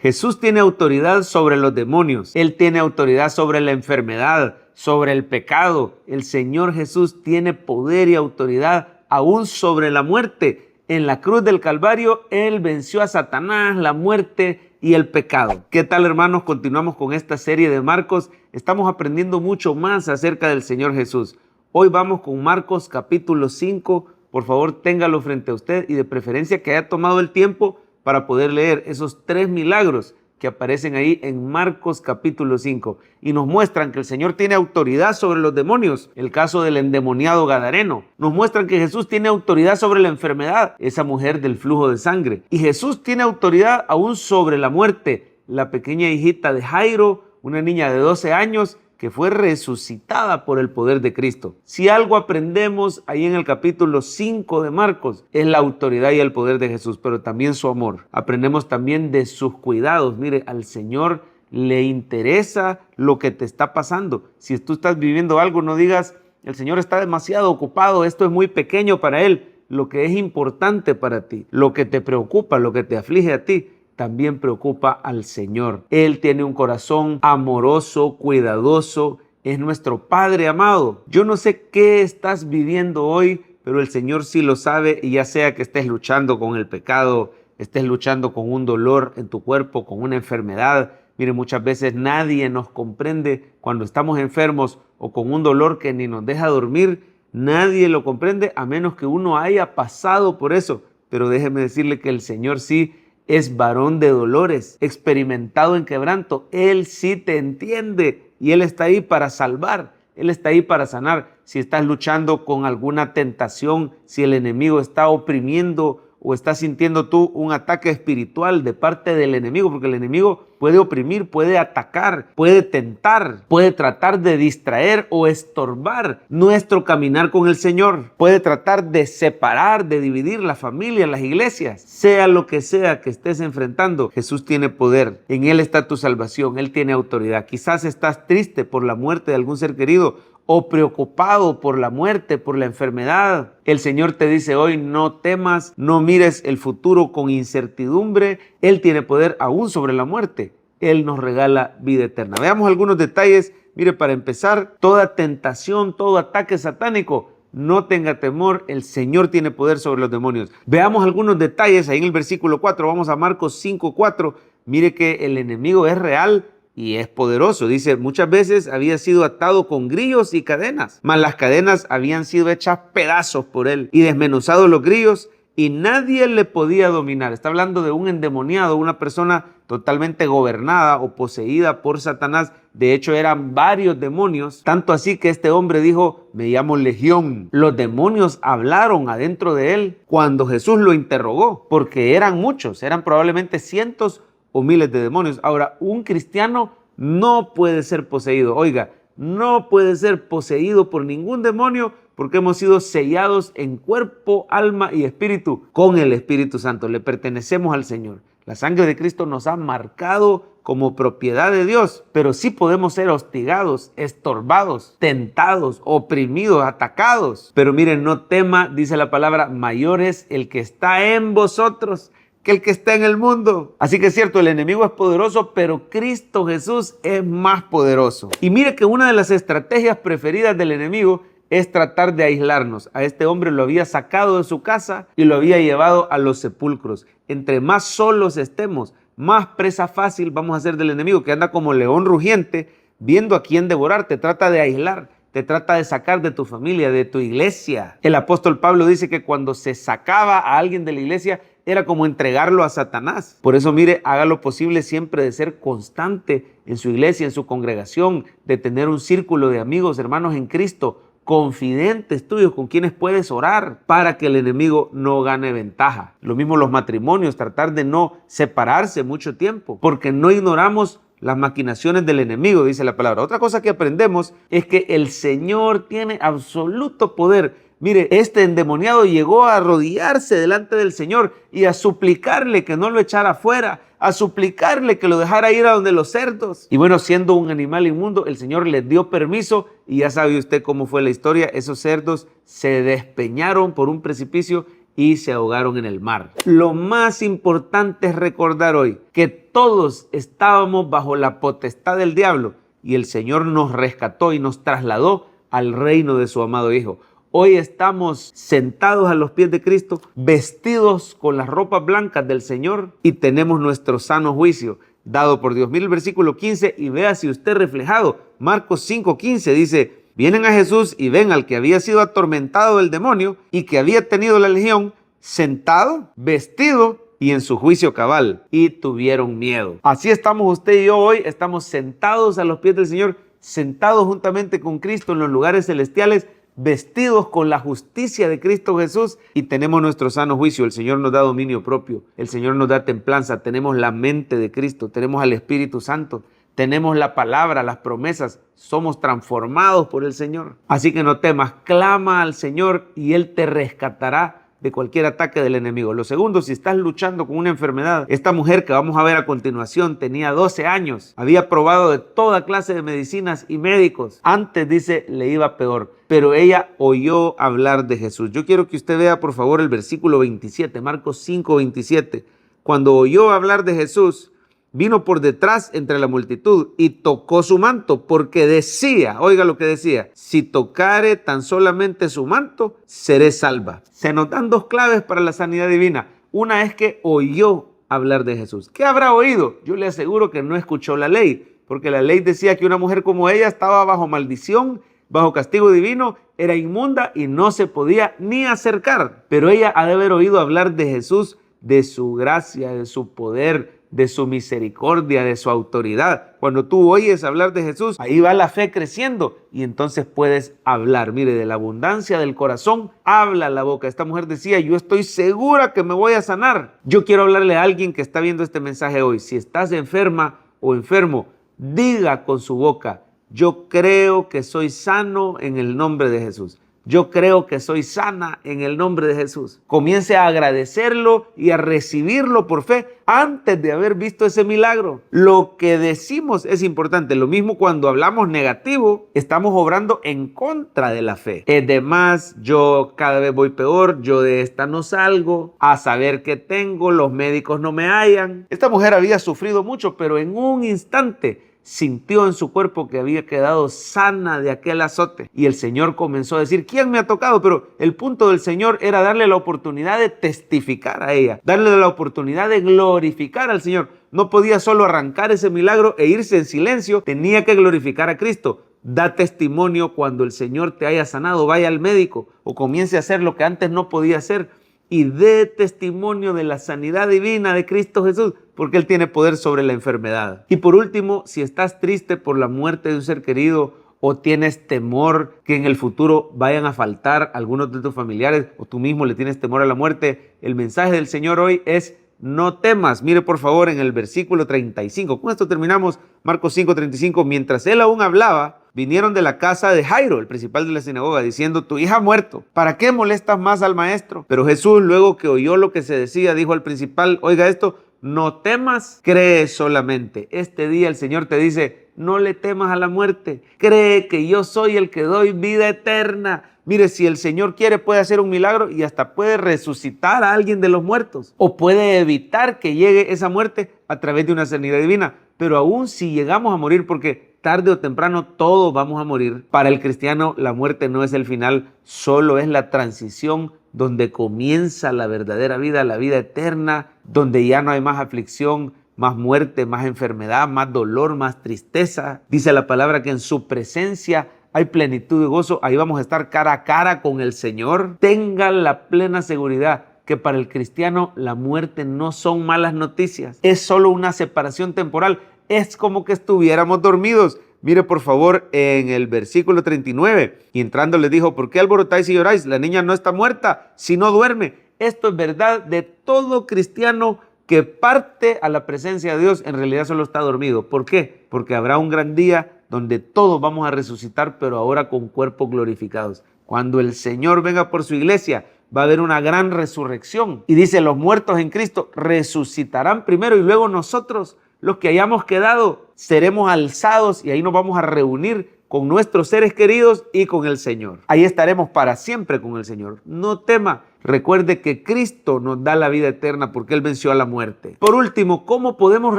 Jesús tiene autoridad sobre los demonios. Él tiene autoridad sobre la enfermedad, sobre el pecado. El Señor Jesús tiene poder y autoridad aún sobre la muerte. En la cruz del Calvario, Él venció a Satanás, la muerte y el pecado. ¿Qué tal, hermanos? Continuamos con esta serie de Marcos. Estamos aprendiendo mucho más acerca del Señor Jesús. Hoy vamos con Marcos capítulo 5. Por favor, téngalo frente a usted y de preferencia que haya tomado el tiempo para poder leer esos 3 milagros que aparecen ahí en Marcos capítulo 5 y nos muestran que el Señor tiene autoridad sobre los demonios. El caso del endemoniado gadareno. Nos muestran que Jesús tiene autoridad sobre la enfermedad, esa mujer del flujo de sangre. Y Jesús tiene autoridad aún sobre la muerte. La pequeña hijita de Jairo, una niña de 12 años, que fue resucitada por el poder de Cristo. Si algo aprendemos ahí en el capítulo 5 de Marcos, es la autoridad y el poder de Jesús, pero también su amor. Aprendemos también de sus cuidados. Mire, al Señor le interesa lo que te está pasando. Si tú estás viviendo algo, no digas, el Señor está demasiado ocupado, esto es muy pequeño para Él. Lo que es importante para ti, lo que te preocupa, lo que te aflige a ti, también preocupa al Señor. Él tiene un corazón amoroso, cuidadoso, es nuestro Padre amado. Yo no sé qué estás viviendo hoy, pero el Señor sí lo sabe, y ya sea que estés luchando con el pecado, estés luchando con un dolor en tu cuerpo, con una enfermedad. Mire, muchas veces nadie nos comprende cuando estamos enfermos o con un dolor que ni nos deja dormir. Nadie lo comprende a menos que uno haya pasado por eso. Pero déjeme decirle que el Señor sí es varón de dolores, experimentado en quebranto. Él sí te entiende y Él está ahí para salvar. Él está ahí para sanar. Si estás luchando con alguna tentación, si el enemigo está oprimiendo o estás sintiendo tú un ataque espiritual de parte del enemigo, porque el enemigo puede oprimir, puede atacar, puede tentar, puede tratar de distraer o estorbar nuestro caminar con el Señor. Puede tratar de separar, de dividir la familia, las iglesias. Sea lo que sea que estés enfrentando, Jesús tiene poder. En Él está tu salvación, Él tiene autoridad. Quizás estás triste por la muerte de algún ser querido o preocupado por la muerte, por la enfermedad. El Señor te dice hoy, no temas, no mires el futuro con incertidumbre. Él tiene poder aún sobre la muerte. Él nos regala vida eterna. Veamos algunos detalles. Mire, para empezar, toda tentación, todo ataque satánico, no tenga temor, el Señor tiene poder sobre los demonios. Veamos algunos detalles ahí en el versículo 4. Vamos a Marcos 5:4. Mire que el enemigo es real y es poderoso. Dice, muchas veces había sido atado con grillos y cadenas, mas las cadenas habían sido hechas pedazos por él y desmenuzados los grillos y nadie le podía dominar. Está hablando de un endemoniado, una persona totalmente gobernada o poseída por Satanás. De hecho, eran varios demonios, tanto así que este hombre dijo, me llamo Legión. Los demonios hablaron adentro de él cuando Jesús lo interrogó, porque eran muchos, eran probablemente cientos o miles de demonios. Ahora, un cristiano no puede ser poseído. Oiga, no puede ser poseído por ningún demonio porque hemos sido sellados en cuerpo, alma y espíritu con el Espíritu Santo. Le pertenecemos al Señor. La sangre de Cristo nos ha marcado como propiedad de Dios, pero sí podemos ser hostigados, estorbados, tentados, oprimidos, atacados. Pero miren, no tema, dice la palabra, mayor es el que está en vosotros que el que está en el mundo. Así que es cierto, el enemigo es poderoso, pero Cristo Jesús es más poderoso. Y mire que una de las estrategias preferidas del enemigo es tratar de aislarnos. A este hombre lo había sacado de su casa y lo había llevado a los sepulcros. Entre más solos estemos, más presa fácil vamos a ser del enemigo, que anda como león rugiente viendo a quién devorar. Te trata de aislar, te trata de sacar de tu familia, de tu iglesia. El apóstol Pablo dice que cuando se sacaba a alguien de la iglesia era como entregarlo a Satanás. Por eso, mire, haga lo posible siempre de ser constante en su iglesia, en su congregación, de tener un círculo de amigos, hermanos en Cristo, confidentes tuyos con quienes puedes orar para que el enemigo no gane ventaja. Lo mismo los matrimonios, tratar de no separarse mucho tiempo, porque no ignoramos las maquinaciones del enemigo, dice la palabra. Otra cosa que aprendemos es que el Señor tiene absoluto poder. Mire, este endemoniado llegó a arrodillarse delante del Señor y a suplicarle que no lo echara fuera, a suplicarle que lo dejara ir a donde los cerdos. Y bueno, siendo un animal inmundo, el Señor le dio permiso y ya sabe usted cómo fue la historia. Esos cerdos se despeñaron por un precipicio y se ahogaron en el mar. Lo más importante es recordar hoy que todos estábamos bajo la potestad del diablo y el Señor nos rescató y nos trasladó al reino de su amado Hijo. Hoy estamos sentados a los pies de Cristo, vestidos con las ropas blancas del Señor y tenemos nuestro sano juicio dado por Dios. Mire el versículo 15 y vea si usted reflejado. Marcos 5:15 dice: vienen a Jesús y ven al que había sido atormentado del demonio y que había tenido la legión, sentado, vestido y en su juicio cabal, y tuvieron miedo. Así estamos usted y yo hoy, estamos sentados a los pies del Señor, sentados juntamente con Cristo en los lugares celestiales, vestidos con la justicia de Cristo Jesús y tenemos nuestro sano juicio. El Señor nos da dominio propio, el Señor nos da templanza, tenemos la mente de Cristo, tenemos al Espíritu Santo, tenemos la palabra, las promesas, somos transformados por el Señor. Así que no temas, clama al Señor y Él te rescatará de cualquier ataque del enemigo. Lo segundo, si estás luchando con una enfermedad, esta mujer que vamos a ver a continuación tenía 12 años, había probado de toda clase de medicinas y médicos. Antes, dice, le iba peor, pero ella oyó hablar de Jesús. Yo quiero que usted vea, por favor, el versículo 27, Marcos 5:27. Cuando oyó hablar de Jesús, vino por detrás entre la multitud y tocó su manto, porque decía, oiga lo que decía: si tocare tan solamente su manto, seré salva. Se nos dan dos claves para la sanidad divina. Una es que oyó hablar de Jesús. ¿Qué habrá oído? Yo le aseguro que no escuchó la ley, porque la ley decía que una mujer como ella estaba bajo maldición, bajo castigo divino, era inmunda y no se podía ni acercar. Pero ella ha de haber oído hablar de Jesús, de su gracia, de su poder, de su misericordia, de su autoridad. Cuando tú oyes hablar de Jesús, ahí va la fe creciendo y entonces puedes hablar. Mire, de la abundancia del corazón habla la boca. Esta mujer decía: yo estoy segura que me voy a sanar. Yo quiero hablarle a alguien que está viendo este mensaje hoy. Si estás enferma o enfermo, diga con su boca: yo creo que soy sano en el nombre de Jesús. Yo creo que soy sana en el nombre de Jesús. Comience a agradecerlo y a recibirlo por fe antes de haber visto ese milagro. Lo que decimos es importante. Lo mismo cuando hablamos negativo, estamos obrando en contra de la fe. Es de más, yo cada vez voy peor, yo de esta no salgo, a saber qué tengo, los médicos no me hallan. Esta mujer había sufrido mucho, pero en un instante sintió en su cuerpo que había quedado sana de aquel azote. Y el Señor comenzó a decir: ¿quién me ha tocado? Pero el punto del Señor era darle la oportunidad de testificar a ella, darle la oportunidad de glorificar al Señor. No podía solo arrancar ese milagro e irse en silencio, tenía que glorificar a Cristo. Da testimonio cuando el Señor te haya sanado, vaya al médico o comience a hacer lo que antes no podía hacer y dé testimonio de la sanidad divina de Cristo Jesús, porque Él tiene poder sobre la enfermedad. Y por último, si estás triste por la muerte de un ser querido o tienes temor que en el futuro vayan a faltar algunos de tus familiares o tú mismo le tienes temor a la muerte, el mensaje del Señor hoy es: no temas. Mire por favor en el versículo 35. Con esto terminamos. Marcos 5:35. Mientras él aún hablaba, vinieron de la casa de Jairo, el principal de la sinagoga, diciendo: tu hija ha muerto, ¿para qué molestas más al maestro? Pero Jesús, luego que oyó lo que se decía, dijo al principal: oiga esto, no temas, cree solamente. Este día el Señor te dice: no le temas a la muerte, cree que yo soy el que doy vida eterna. Mire, si el Señor quiere, puede hacer un milagro y hasta puede resucitar a alguien de los muertos, o puede evitar que llegue esa muerte a través de una sanidad divina. Pero aún si llegamos a morir, porque tarde o temprano todos vamos a morir, para el cristiano la muerte no es el final, solo es la transición donde comienza la verdadera vida, la vida eterna, donde ya no hay más aflicción, más muerte, más enfermedad, más dolor, más tristeza. Dice la palabra que en su presencia hay plenitud de gozo. Ahí vamos a estar cara a cara con el Señor. Tenga la plena seguridad que para el cristiano la muerte no son malas noticias. Es solo una separación temporal. Es como que estuviéramos dormidos. Mire por favor en el versículo 39. Y entrando les dijo: ¿por qué alborotáis y lloráis? La niña no está muerta, sino duerme. Esto es verdad de todo cristiano que parte a la presencia de Dios, en realidad solo está dormido. ¿Por qué? Porque habrá un gran día donde todos vamos a resucitar, pero ahora con cuerpos glorificados. Cuando el Señor venga por su iglesia, va a haber una gran resurrección. Y dice: los muertos en Cristo resucitarán primero y luego nosotros, los que hayamos quedado, seremos alzados y ahí nos vamos a reunir con nuestros seres queridos y con el Señor. Ahí estaremos para siempre con el Señor. No tema. Recuerde que Cristo nos da la vida eterna porque Él venció a la muerte. Por último, ¿cómo podemos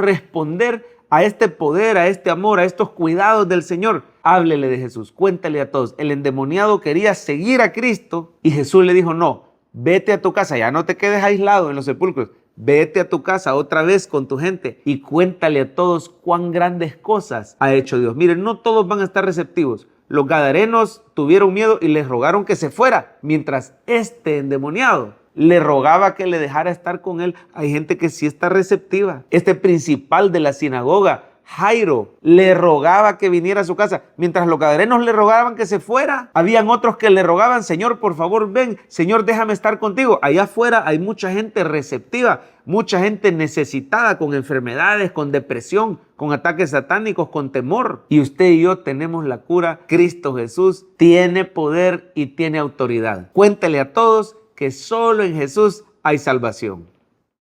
responder a este poder, a este amor, a estos cuidados del Señor? Háblele de Jesús, cuéntale a todos. El endemoniado quería seguir a Cristo y Jesús le dijo, no, vete a tu casa, ya no te quedes aislado en los sepulcros. Vete a tu casa otra vez con tu gente y cuéntale a todos cuán grandes cosas ha hecho Dios. Miren, no todos van a estar receptivos. Los gadarenos tuvieron miedo y les rogaron que se fuera, mientras este endemoniado le rogaba que le dejara estar con él. Hay gente que sí está receptiva. Este principal de la sinagoga, Jairo, le rogaba que viniera a su casa, mientras los gadarenos le rogaban que se fuera. Habían otros que le rogaban, Señor, por favor, ven, Señor, déjame estar contigo. Allá afuera hay mucha gente receptiva, mucha gente necesitada, con enfermedades, con depresión, con ataques satánicos, con temor. Y usted y yo tenemos la cura. Cristo Jesús tiene poder y tiene autoridad. Cuéntele a todos que solo en Jesús hay salvación.